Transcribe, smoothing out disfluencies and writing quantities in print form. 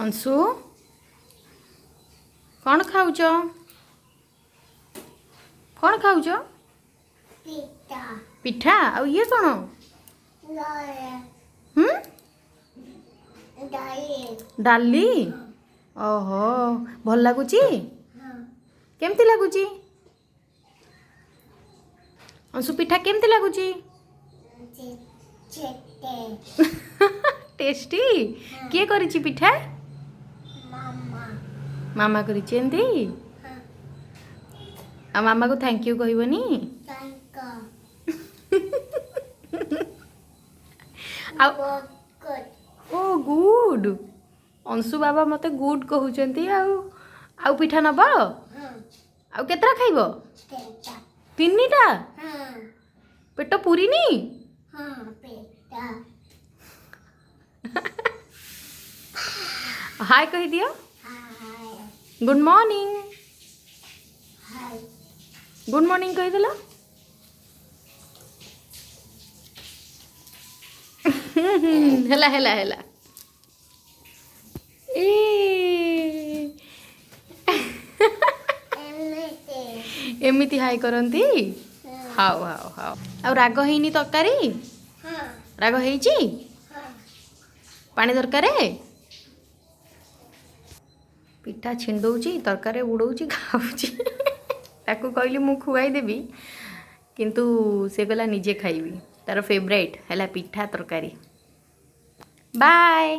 अंशु कौन खाऊच कौन खाऊच पिठा आ ये कौन डाली ओहो भल लगुची केमती लगुची अंशु पिठा केमती लगुची टेस्टी किए करिची पिठा मामा करिची एंती आ मामा को थैंक यू कहबनी ओ गुड अंशु बाबा मते गुड कहउचंती आउ पिठा नब आउ केतरा खाइबो तीनटा पेट पूरीनी हाय कह दियो गुड मॉर्निंग गुड मॉर्निंग कह दिला हेला हेला हेला एमिति हाय करंती हाउ हाउ हाउ आ राग हेनी तरकारी राग हेची पानी दरकार पिठा छिंडौची तरकारी उड़ौची खाऊची ताकू कहली मु खुआई देबी किंतु से कहला निजे खाइबी तार फेवरेट हैला पिठा तरकारी बाय।